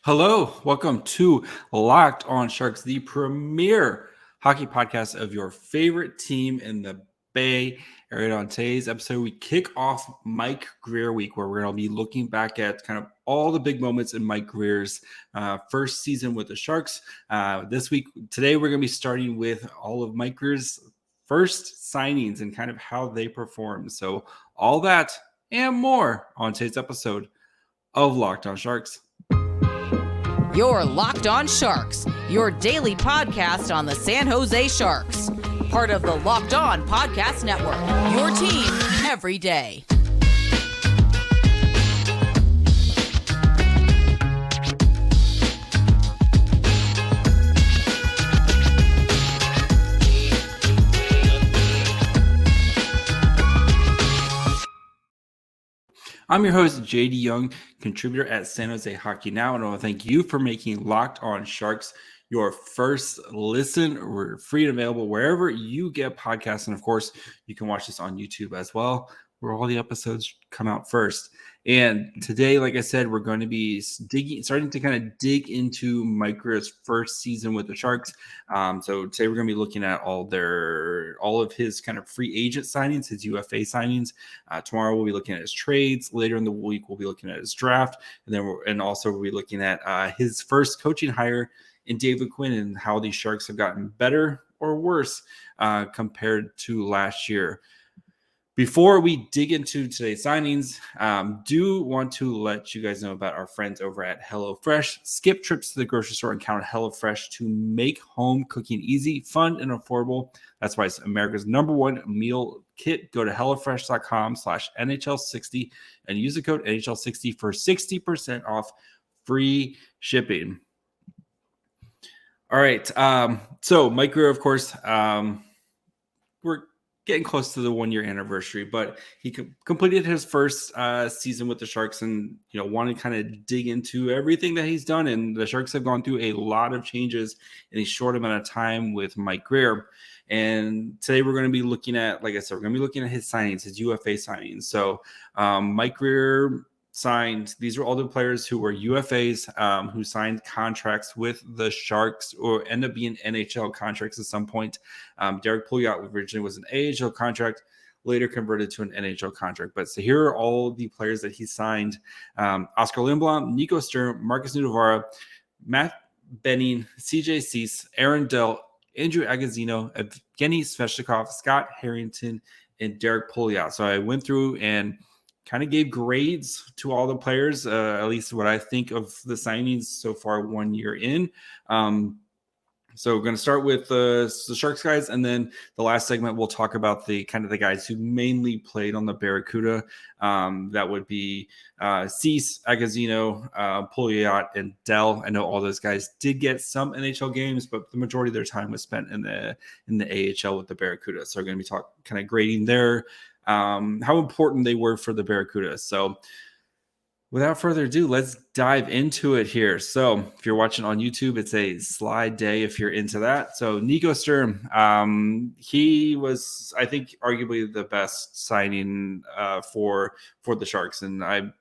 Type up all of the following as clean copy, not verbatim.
Hello, welcome to Locked On Sharks, the premier hockey podcast of your favorite team in the Bay Area. On today's episode, we kick off Mike Grier week, where we're going to be looking back at kind of all the big moments in Mike Grier's first season with the Sharks. Today, we're going to be starting with all of Mike Grier's first signings and kind of how they perform. So all that and more on today's episode of Locked On Sharks. You're Locked On Sharks, your daily podcast on the San Jose Sharks. Part of the Locked On Podcast Network, your team every day. I'm your host, JD Young, contributor at San Jose Hockey Now, and I want to thank you for making Locked On Sharks your first listen. We're free and available wherever you get podcasts, and of course, you can watch this on YouTube as well, where all the episodes come out first. And today, like I said, we're going to be starting to kind of dig into Mike Grier's first season with the Sharks. So today we're going to be looking at all of his kind of free agent signings, his UFA signings. Tomorrow we'll be looking at his trades. Later in the week we'll be looking at his draft, and also we'll be looking at his first coaching hire in David Quinn and how these Sharks have gotten better or worse compared to last year. Before we dig into today's signings, do want to let you guys know about our friends over at HelloFresh. Skip trips to the grocery store and count on HelloFresh to make home cooking easy, fun, and affordable. That's why it's America's #1 meal kit. Go to HelloFresh.com/NHL60 and use the code NHL60 for 60% off free shipping. All right. So Mike Grier, of course, we're getting close to the 1-year anniversary, but he completed his first season with the Sharks and, wanted to kind of dig into everything that he's done. And the Sharks have gone through a lot of changes in a short amount of time with Mike Grier. And today we're going to be looking at, like I said, we're going to be looking at his signings, his UFA signings. So Mike Grier signed, these are all the players who were UFAs, who signed contracts with the Sharks or end up being NHL contracts at some point. Derrick Pouliot originally was an AHL contract, later converted to an NHL contract. But so here are all the players that he signed: Oskar Lindblom, Nico Sturm, Markus Nutivaara, Matt Benning, CJ Cease, Aaron Dell, Andrew Agozzino, Evgeny Svechnikov, Scott Harrington, and Derrick Pouliot. So I went through and kind of gave grades to all the players, at least what I think of the signings so far 1 year in. So we're going to start with the Sharks guys, and then the last segment we'll talk about the kind of the guys who mainly played on the Barracuda. That would be Cease, Agozzino, Pouliot, and Dell. I know all those guys did get some NHL games, but the majority of their time was spent in the AHL with the Barracuda. So we're going to be kind of grading their how important they were for the Barracuda. So without further ado, let's dive into it here. So if you're watching on YouTube, it's a slide day if you're into that. So Nico Sturm, he was, I think, arguably the best signing for the Sharks. And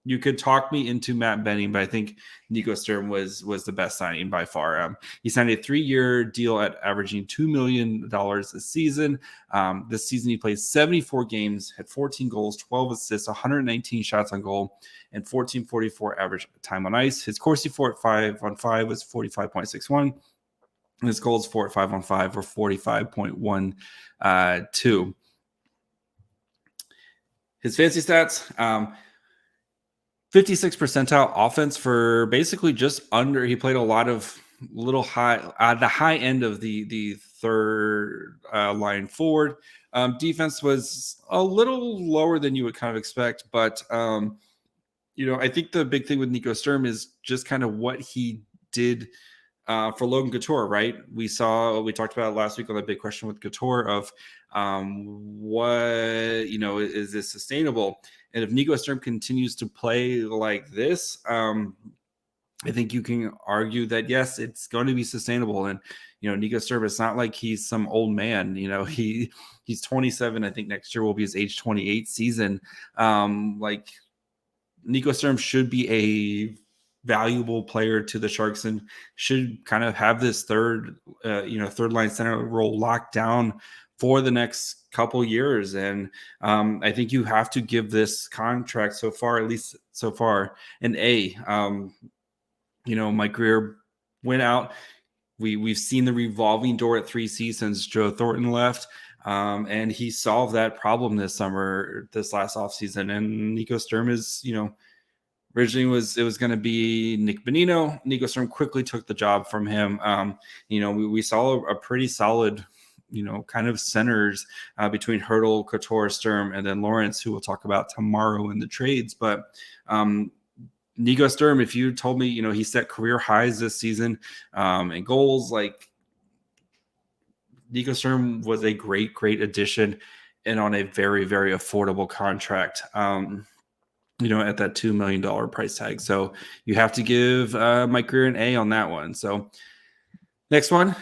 you could talk me into Matt Benning, but I think Nico Sturm was the best signing by far. He signed a 3-year deal at averaging $2 million a season. This season, he played 74 games, had 14 goals, 12 assists, 119 shots on goal, and 14.44 average time on ice. His Corsi 4 at 5-on-5 was 45.61. And his goals 4 at 5-on-5 were 45.12. His fantasy stats, 56th percentile offense for basically just under. He played a lot of little high, the high end of the third line forward. Defense was a little lower than you would kind of expect, but I think the big thing with Nico Sturm is just kind of what he did for Logan Couture, right? We talked about it last week on the big question with Couture of what, is this sustainable? And if Nico Sturm continues to play like this, I think you can argue that, yes, it's going to be sustainable. And, Nico Sturm, it's not like he's some old man. He's 27. I think next year will be his age 28 season. Nico Sturm should be a valuable player to the Sharks and should kind of have this third line center role locked down for the next couple years. And I think you have to give this contract so far, at least so far, an A. Mike Grier went out. We've seen the revolving door at 3C since Joe Thornton left. And he solved that problem this last offseason. And Nico Sturm is, originally it was going to be Nick Bonino. Nico Sturm quickly took the job from him. We saw a pretty solid, kind of centers between Hertl, Couture, Sturm, and then Lawrence, who we'll talk about tomorrow in the trades. But Nico Sturm, if you told me, he set career highs this season in goals, like Nico Sturm was a great, great addition and on a very, very affordable contract. At that $2 million price tag. So you have to give Mike Grier an A on that one. So next one,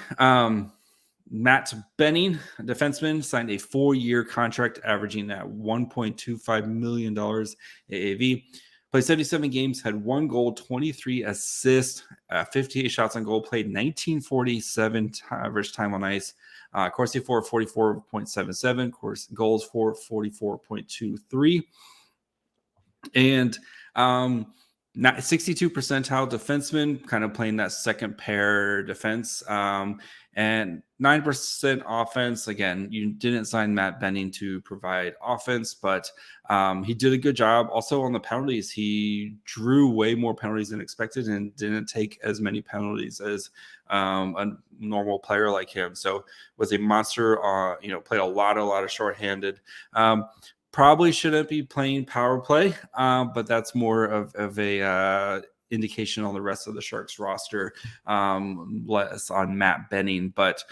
Matt Benning, a defenseman, signed a 4-year contract averaging at $1.25 million AAV. Played 77 games, had 1 goal, 23 assists, 58 shots on goal, played 1947 average time on ice. Corsi for 44.77, course goals for 44.23. And 62 percentile defenseman, kind of playing that second pair defense, and 9% offense. Again, you didn't sign Matt Benning to provide offense, but he did a good job. Also on the penalties, he drew way more penalties than expected and didn't take as many penalties as a normal player like him. So was a monster. Played a lot of shorthanded. Probably shouldn't be playing power play, but that's more of a indication on the rest of the Sharks roster, less on Matt Benning. But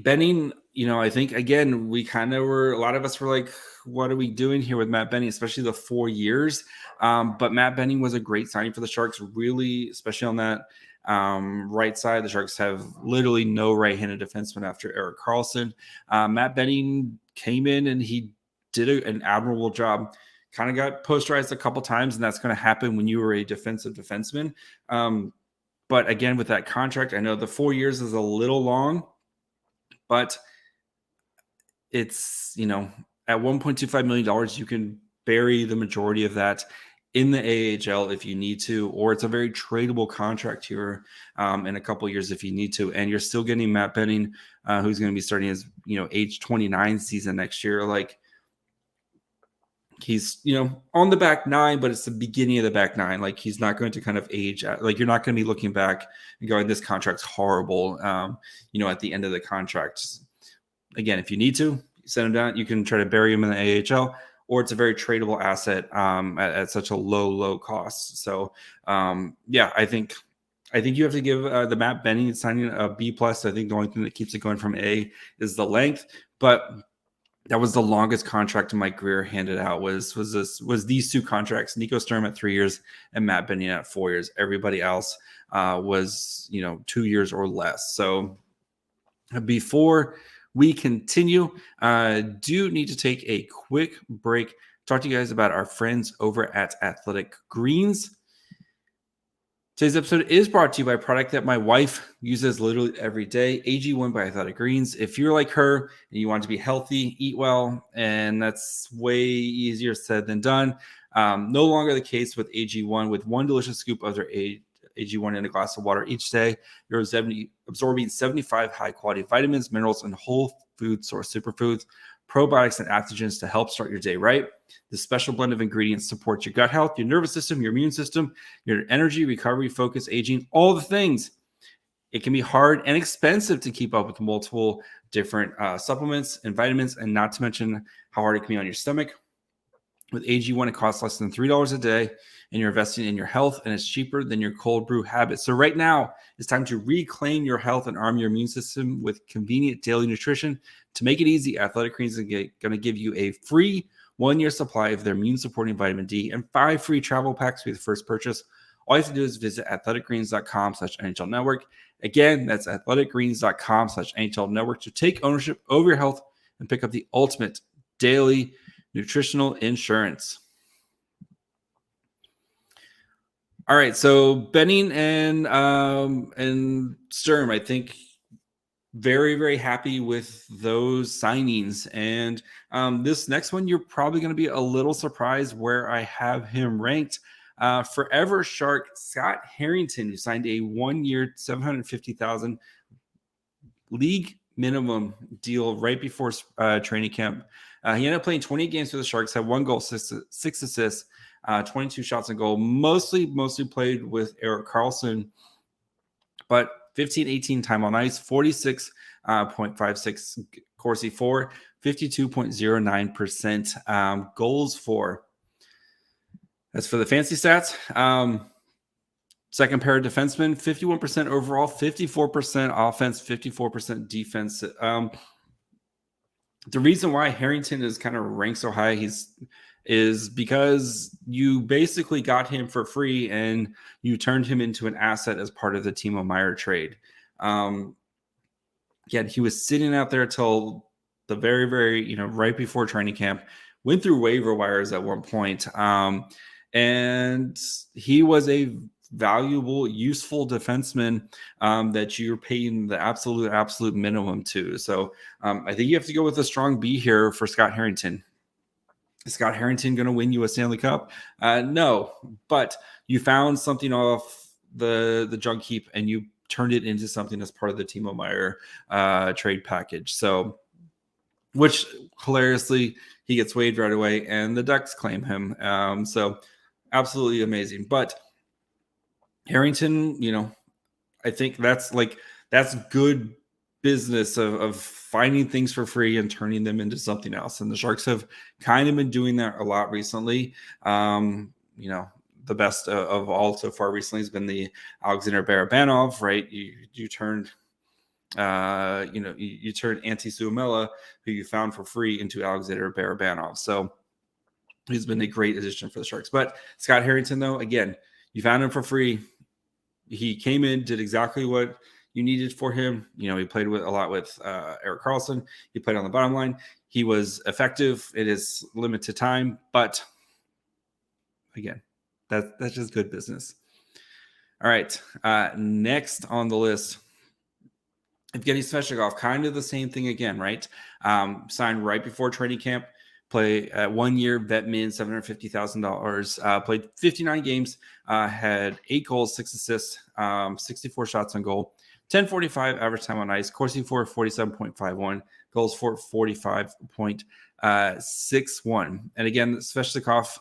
Benning, I think, again, we kind of were, a lot of us were like, what are we doing here with Matt Benning, especially the 4 years? But Matt Benning was a great signing for the Sharks, really, especially on that right side. The Sharks have literally no right-handed defenseman after Erik Karlsson. Matt Benning came in and he did an admirable job. Kind of got posterized a couple times, and that's going to happen when you were a defensive defenseman. But again, with that contract, I know the 4 years is a little long, but it's, at $1.25 million, you can bury the majority of that in the AHL if you need to, or it's a very tradable contract here in a couple of years if you need to. And you're still getting Matt Benning, who's going to be starting his, age 29 season next year. Like, he's, on the back nine, but it's the beginning of the back nine. Like, he's not going to kind of age out. Like, you're not going to be looking back and going, this contract's horrible, at the end of the contract. Again, if you need to send him down, you can try to bury him in the AHL, or it's a very tradable asset at such a low cost. So, I think you have to give the Matt Benning signing a B+. I think the only thing that keeps it going from A is the length, but that was the longest contract Mike Grier handed out was these two contracts, Nico Sturm at 3 years and Matt Benning at 4 years. Everybody else was, 2 years or less. So before we continue, do need to take a quick break, talk to you guys about our friends over at Athletic Greens. Today's episode is brought to you by a product that my wife uses literally every day, AG1 by Athletic Greens. If you're like her and you want to be healthy, eat well, and that's way easier said than done. No longer the case with AG1. With one delicious scoop of their AG1 in a glass of water each day, you're absorbing 75 high-quality vitamins, minerals, and whole food source superfoods, probiotics, and adaptogens to help start your day right. This special blend of ingredients supports your gut health, your nervous system, your immune system, your energy, recovery, focus, aging, all the things. It can be hard and expensive to keep up with multiple different supplements and vitamins, and not to mention how hard it can be on your stomach. With AG1, it costs less than $3 a day, and you're investing in your health, and it's cheaper than your cold brew habit. So right now, it's time to reclaim your health and arm your immune system with convenient daily nutrition. To make it easy, Athletic Greens is going to give you a free 1-year supply of their immune-supporting vitamin D and 5 free travel packs with your first purchase. All you have to do is visit athleticgreens.com/NHL Network. Again, that's athleticgreens.com/NHL Network to take ownership over your health and pick up the ultimate daily nutritional insurance. All right, so Benning and Sturm, I think very, very happy with those signings. And this next one, you're probably going to be a little surprised where I have him ranked. Forever Shark Scott Harrington, who signed a 1-year, $750,000 league minimum deal right before training camp. He ended up playing 20 games for the Sharks, had 1 goal, 6 assists, 22 shots on goal. Mostly played with Erik Karlsson, but 15-18 time on ice, 46.56 Corsi for, 52.09% goals for. As for the fancy stats, second pair of defensemen, 51% overall, 54% offense, 54% defense. The reason why Harrington is kind of ranked so high is because you basically got him for free and you turned him into an asset as part of the Timo Meier trade. Yet he was sitting out there till the very, very, right before training camp, went through waiver wires at one point. And he was a valuable, useful defenseman that you're paying the absolute minimum to. So I think you have to go with a strong B here for Scott Harrington. Is Scott Harrington going to win you a Stanley Cup? No, but you found something off the junk heap and you turned it into something as part of the Timo Meier trade package. So, which hilariously he gets waived right away and the Ducks claim him. So absolutely amazing. But Harrington, I think that's good business of finding things for free and turning them into something else. And the Sharks have kind of been doing that a lot recently. The best of all so far recently has been the Alexander Barabanov, right? You turned, you turned Antti Suomela, who you found for free, into Alexander Barabanov. So he's been a great addition for the Sharks. But Scott Harrington, though, again, you found him for free. He came in, did exactly what you needed for him. He played a lot with Erik Karlsson. He played on the bottom line. He was effective. It is limited time, but again, that's just good business. All right, next on the list, Evgeny Svechnikov, kind of the same thing again, right? Signed right before training camp. Play 1 year, vet min, $750,000. Played 59 games, had 8 goals, 6 assists, 64 shots on goal, 10.45 average time on ice, Corsi for 47.51, goals for 45.61. And again, Svechnikov,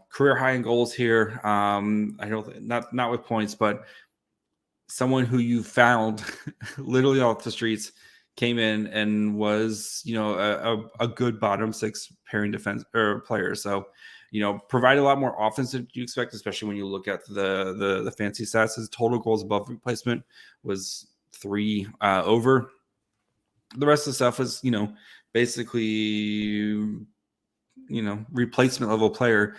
career high in goals here. I don't not with points, but someone who you found literally off the streets, came in and was, a good bottom 6 pairing defense or player. So, provide a lot more offense than you expect, especially when you look at the fancy stats. His total goals above replacement was 3 over. The rest of the stuff was, basically, replacement level player.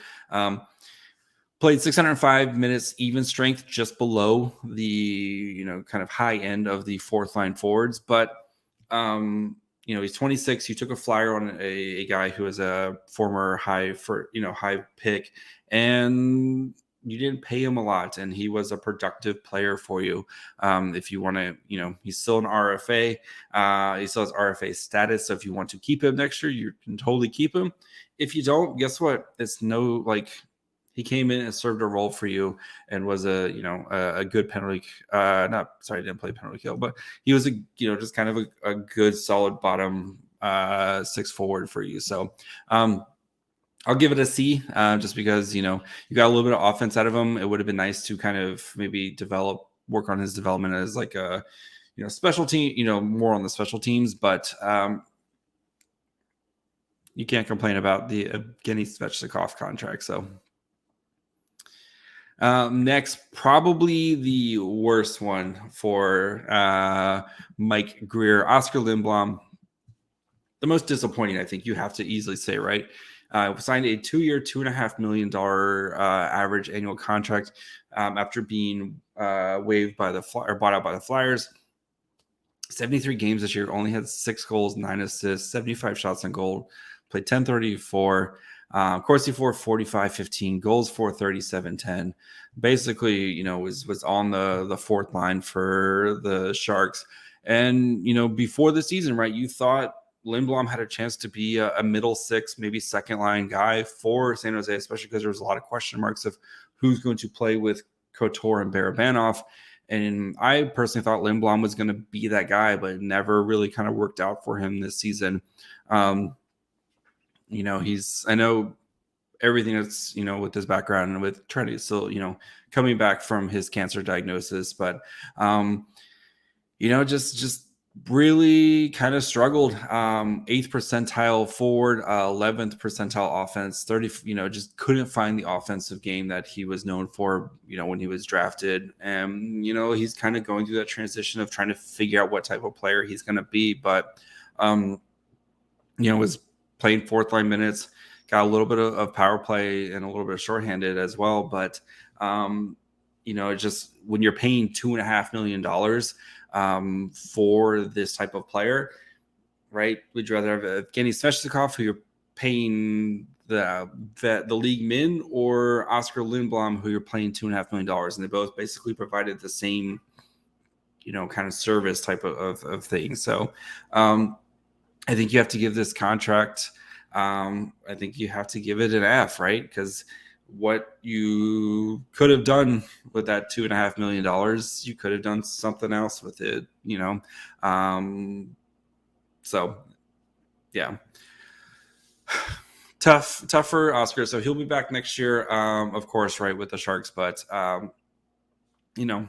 Played 605 minutes, even strength, just below the, kind of high end of the 4th line forwards. But he's 26. You took a flyer on a guy who is a former high pick, and you didn't pay him a lot, and he was a productive player for you. If you want to, he's still an RFA. He still has RFA status. So if you want to keep him next year, you can totally keep him. If you don't, guess what? It's he came in and served a role for you and was a good penalty. Didn't play penalty kill, but he was just kind of a good solid bottom 6 forward for you. So I'll give it a C just because, you got a little bit of offense out of him. It would have been nice to kind of maybe work on his development as like a, special team, more on the special teams, but you can't complain about the Evgeny Svechnikov contract. So next, probably the worst one for Mike Grier, Oskar Lindblom. The most disappointing, I think you have to easily say, right? Signed a 2-year, $2.5 million average annual contract after being waived by bought out by the Flyers. 73 games this year, only had 6 goals, 9 assists, 75 shots on goal, played 10.34. Corsi for 45-15, goals for 37-10. Basically, you know, was on the fourth line for the Sharks. And, you know, before the season, right, you thought Lindblom had a chance to be a middle six, maybe second line guy for San Jose, especially because there was a lot of question marks of who's going to play with Couture and Barabanov. And I personally thought Lindblom was going to be that guy, but it never really kind of worked out for him this season. You know, I know everything that's, you know, with his background and with trying to still, you know, coming back from his cancer diagnosis, but, you know, just really kind of struggled. 8th percentile forward, 11th percentile offense, 30, you know, just couldn't find the offensive game that he was known for, you know, when he was drafted. And, you know, he's kind of going through that transition of trying to figure out what type of player he's going to be. But, you know, was playing fourth line minutes, got a little bit of power play and a little bit of shorthanded as well. But, you know, just when you're paying $2.5 million for this type of player, right? Would you rather have Evgeny Svechnikov, who you're paying the league min, or Oskar Lindblom, who you're paying $2.5 million? And they both basically provided the same, you know, kind of service type of thing. So I think you have to give this contract, I think you have to give it an F, right? Because what you could have done with that $2.5 million, you could have done something else with it, you know? So yeah, tough for Oskar. So he'll be back next year, of course, right, with the Sharks, but you know,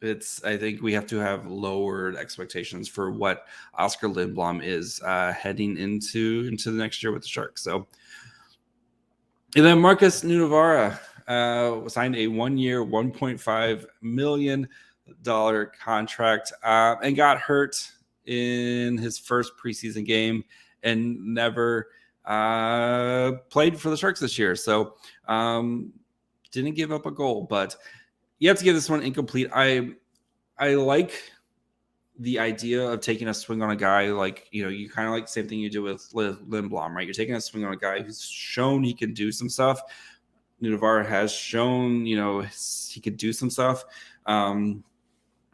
I think we have to have lowered expectations for what Oskar Lindblom is heading into the next year with the Sharks. So, and then Markus Nutivaara signed a 1-year, $1.5 million contract and got hurt in his first preseason game and never played for the Sharks this year. So didn't give up a goal, but you have to give this one incomplete. I like the idea of taking a swing on a guy, like, you know, you kind of like the same thing you do with Lindblom, right? You're taking a swing on a guy who's shown he can do some stuff. Nutivaara has shown, you know, he could do some stuff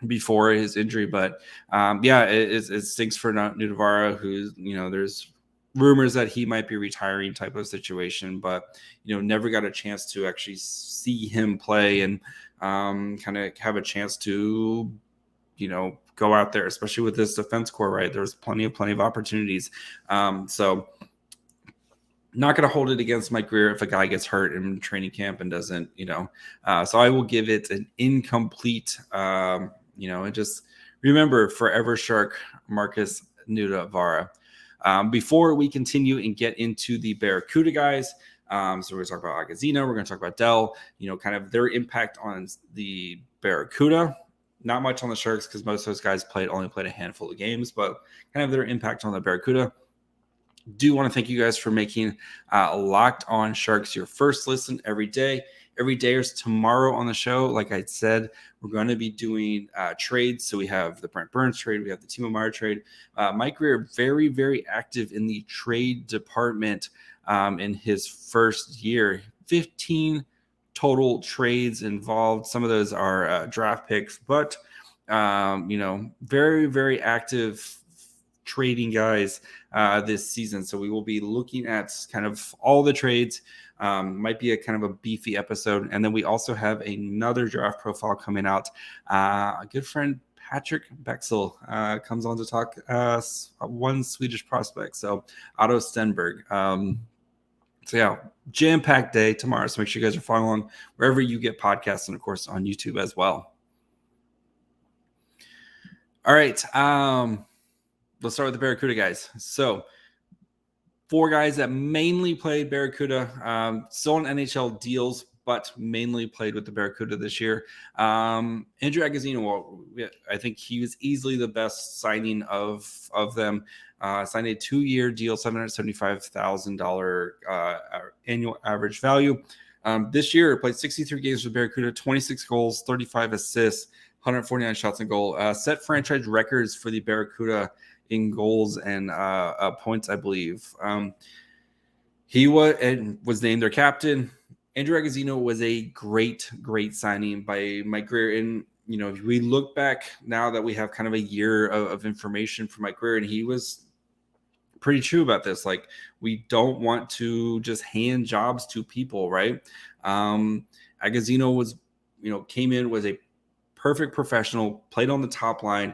before his injury, but yeah, it stinks for Nutivaara, who's, you know, there's rumors that he might be retiring type of situation, but, you know, never got a chance to actually see him play and kind of have a chance to, you know, go out there, especially with this defense core, right? There's plenty of opportunities. So not going to hold it against Mike Grier if a guy gets hurt in training camp and doesn't, you know. So I will give it an incomplete, you know, and just remember, forever Shark, Markus Nutivaara. Before we continue and get into the Barracuda guys, so we're going to talk about Agozzino, we're going to talk about Dell, you know, kind of their impact on the Barracuda. Not much on the Sharks because most of those guys only played a handful of games, but kind of their impact on the Barracuda. Do want to thank you guys for making Locked On Sharks your first listen every day. Every day is tomorrow on the show. Like I said, we're going to be doing trades. So we have the Brent Burns trade. We have the Timo Meier trade. Mike Grier, very, very active in the trade department in his first year. 15 total trades involved. Some of those are draft picks, but, you know, very, very active trading guys this season. So we will be looking at kind of all the trades. Might be a kind of a beefy episode. And then we also have another draft profile coming out. A good friend, Patrick Bexel, comes on to talk one Swedish prospect. So Otto Stenberg. So yeah, jam-packed day tomorrow. So make sure you guys are following along wherever you get podcasts and of course on YouTube as well. All right. Let's start with the Barracuda guys. So 4 guys that mainly played Barracuda, still on NHL deals, but mainly played with the Barracuda this year. Andrew Agozzino, well, I think he was easily the best signing of them. Signed a 2-year deal, $775,000 annual average value. This year, played 63 games with Barracuda, 26 goals, 35 assists, 149 shots on goal. Set franchise records for the Barracuda in goals and points, I believe. He was named their captain. Andrew Agozzino was a great signing by Mike Grier. And, if we look back now that we have kind of a year of information from Mike Grier, and he was pretty true about this. Like, we don't want to just hand jobs to people, right? Agozzino was, came in, was a perfect professional, played on the top line,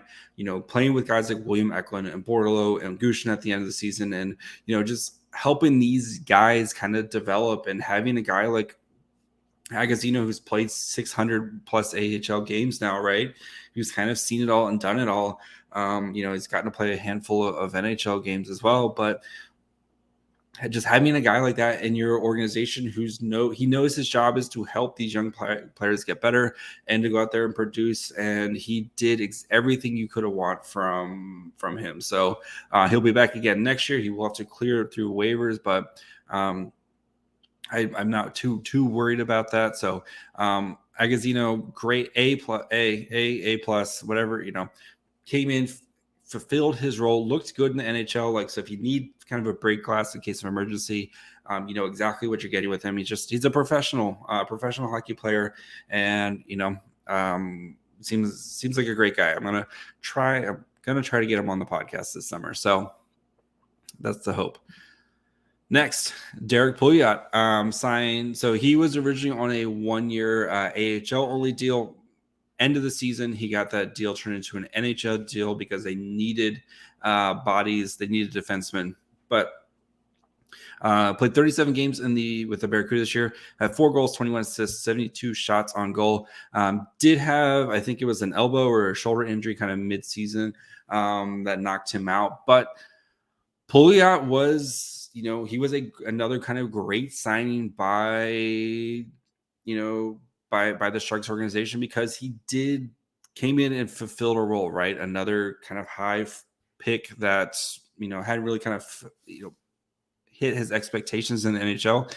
playing with guys like William Eklund and Bordelot and Gushin at the end of the season. And, just helping these guys kind of develop, and having a guy like Agozzino who's played 600 plus AHL games now, right? Who's kind of seen it all and done it all. He's gotten to play a handful of NHL games as well, but just having a guy like that in your organization he knows his job is to help these young players get better and to go out there and produce. And he did everything you could have want from him. So he'll be back again next year. He will have to clear through waivers, but I'm not too worried about that. So Agozzino, great A plus, whatever, came in, fulfilled his role, looked good in the NHL. Like, so if you need kind of a break glass in case of emergency, you know exactly what you're getting with him. He's a professional hockey player, and seems like a great guy. I'm gonna try to get him on the podcast this summer. So that's the hope. Next, Derrick Pouliot signed. So he was originally on a 1-year AHL only deal. End of the season, he got that deal turned into an NHL deal because they needed bodies. They needed defensemen. But played 37 games with the Barracuda this year. Had 4 goals, 21 assists, 72 shots on goal. Did have, I think it was an elbow or a shoulder injury kind of mid-season that knocked him out. But Pouliot was, he was another kind of great signing by the Sharks organization, because he came in and fulfilled a role, right? Another kind of high pick that, hadn't really kind of, hit his expectations in the NHL,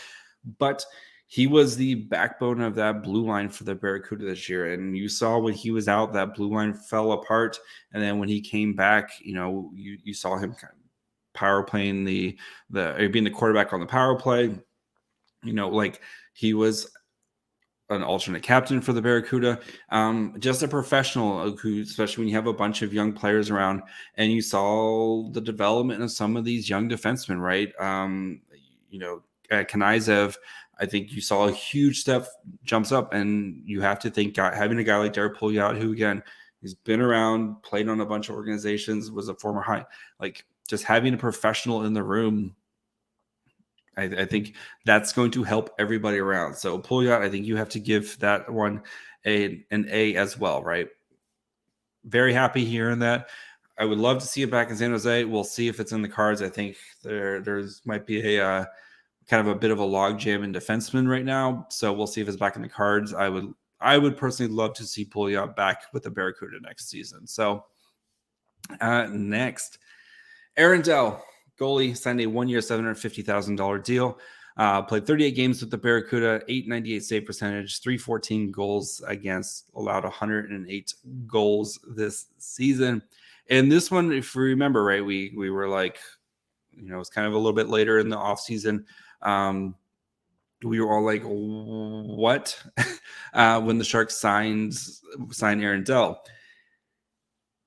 but he was the backbone of that blue line for the Barracuda this year. And you saw when he was out, that blue line fell apart. And then when he came back, you saw him kind of power playing being the quarterback on the power play. He was an alternate captain for the Barracuda, just a professional who, especially when you have a bunch of young players around, and you saw the development of some of these young defensemen, right? At Knyzev, I think you saw a huge jumps up, and you have to think having a guy like Derrick Pouliot, who again, he's been around, played on a bunch of organizations, was a former high, just having a professional in the room, I think that's going to help everybody around. So Pouliot, I think you have to give that one an A as well, right? Very happy hearing that. I would love to see it back in San Jose. We'll see if it's in the cards. I think there's might be a kind of a bit of a logjam in defenseman right now. So we'll see if it's back in the cards. I would personally love to see Pouliot back with the Barracuda next season. So next, Aaron Dell. Goalie signed a 1-year, $750,000 deal. Played 38 games with the Barracuda, .898 save percentage, .314 goals against, allowed 108 goals this season. And this one, if you remember, right, we were like, it was kind of a little bit later in the offseason. We were all like, what? When the Sharks signed Aaron Dell.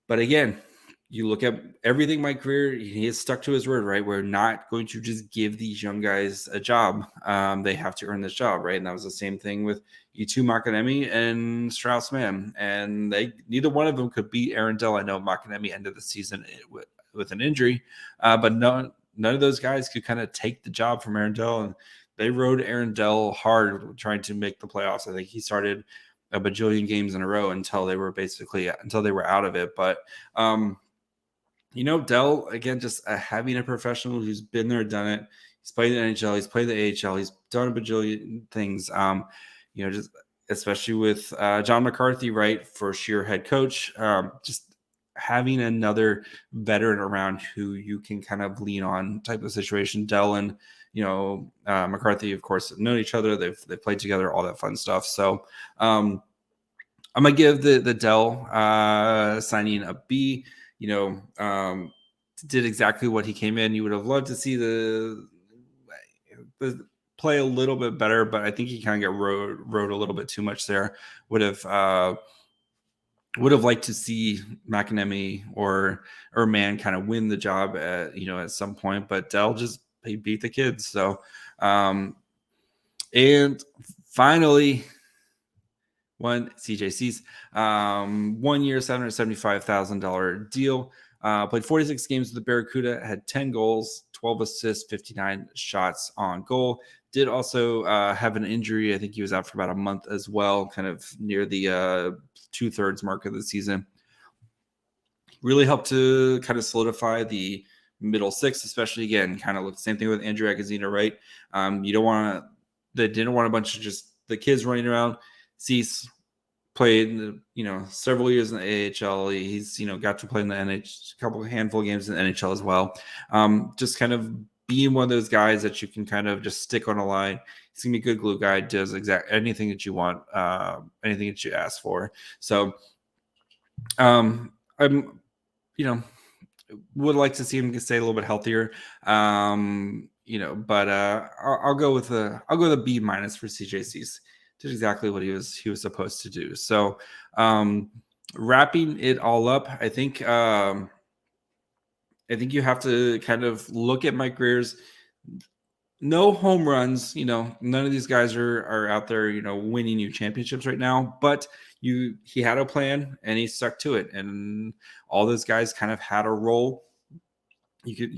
But again, you look at everything Mike Grier, he has stuck to his word, right? We're not going to just give these young guys a job. They have to earn this job, right? And that was the same thing with Eetu Makiniemi and Strauss-Mann. And neither one of them could beat Aaron Dell. I know Makiniemi ended the season with an injury, but none of those guys could kind of take the job from Aaron Dell. And they rode Aaron Dell hard trying to make the playoffs. I think he started a bajillion games in a row until they were out of it. But, Dell, again, just having a professional who's been there, done it. He's played the NHL, he's played the AHL, he's done a bajillion things. Just especially with John McCarthy, right, first year head coach, just having another veteran around who you can kind of lean on type of situation. Dell and McCarthy, of course, have known each other. They've played together, all that fun stuff. So I'm gonna give the Dell signing a B. Did exactly what he came in. You would have loved to see play a little bit better, but I think he kind of got rode a little bit too much there. Would have liked to see McAnemy or Mann kind of win the job at some point, but Dell just beat the kids. So and finally, one CJC's 1 year $775,000 deal. Played 46 games with the Barracuda, had 10 goals, 12 assists, 59 shots on goal. Did also have an injury. I think he was out for about a month as well, kind of near the 2/3 mark of the season. Really helped to kind of solidify the middle six, especially again, kind of the same thing with Andrew Agozzino, right? You don't want to. They didn't want a bunch of just the kids running around. Cease played, several years in the AHL. He's, got to play in the NHL, handful of games in the NHL as well. Just kind of being one of those guys that you can kind of just stick on a line. He's gonna be a good glue guy. Does anything that you want, anything that you ask for. So, I'm, would like to see him stay a little bit healthier. But I'll go with a B- for CJC's. Did exactly what he was supposed to do. So wrapping it all up, I think you have to kind of look at Mike Grier's no home runs. None of these guys are out there, winning you championships right now, but he had a plan and he stuck to it. And all those guys kind of had a role. You could,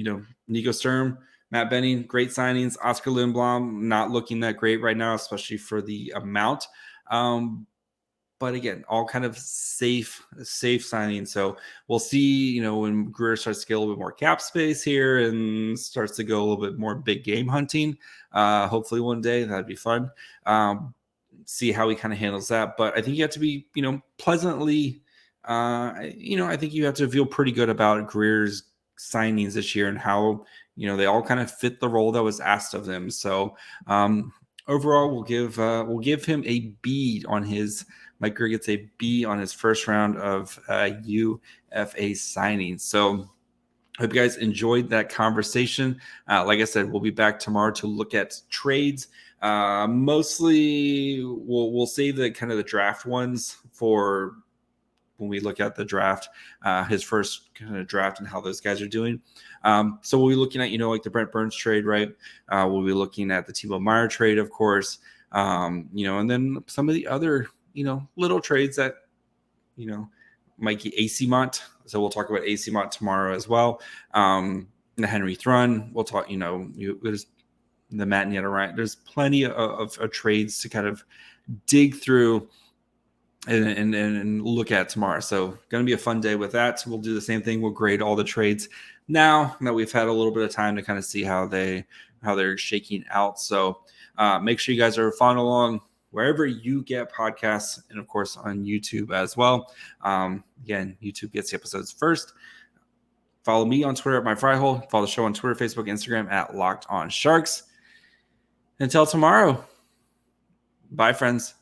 Nico Sturm, Matt Benning, great signings. Oskar Lindblom, not looking that great right now, especially for the amount. But again, all kind of safe signings. So we'll see, when Grier starts to get a little bit more cap space here and starts to go a little bit more big game hunting. Hopefully one day, that'd be fun. See how he kind of handles that. But I think you have to be, pleasantly, I think you have to feel pretty good about Grier's signings this year and how, they all kind of fit the role that was asked of them. So overall, we'll give him a B on his. Mike Grier gets a B on his first round of UFA signings. So hope you guys enjoyed that conversation. Like I said, we'll be back tomorrow to look at trades. Mostly, we'll save the kind of the draft ones for when we look at the draft, his first kind of draft and how those guys are doing. So we'll be looking at, like the Brent Burns trade, right? We'll be looking at the Timo Meier trade, of course, and then some of the other, little trades that, Mikey AC Mont. So we'll talk about AC Mont tomorrow as well. The Henry Thrun, we'll talk, there's the Matt Nieta, right? There's plenty of trades to kind of dig through and look at tomorrow. So going to be a fun day with that. We'll do the same thing. We'll grade all the trades now that we've had a little bit of time to kind of see how they're shaking out. So make sure you guys are following along wherever you get podcasts, and of course on YouTube as well. Again, YouTube gets the episodes first. Follow me on Twitter at MyFryhole. Follow the show on Twitter, Facebook, Instagram at Locked On Sharks. Until tomorrow, bye, friends.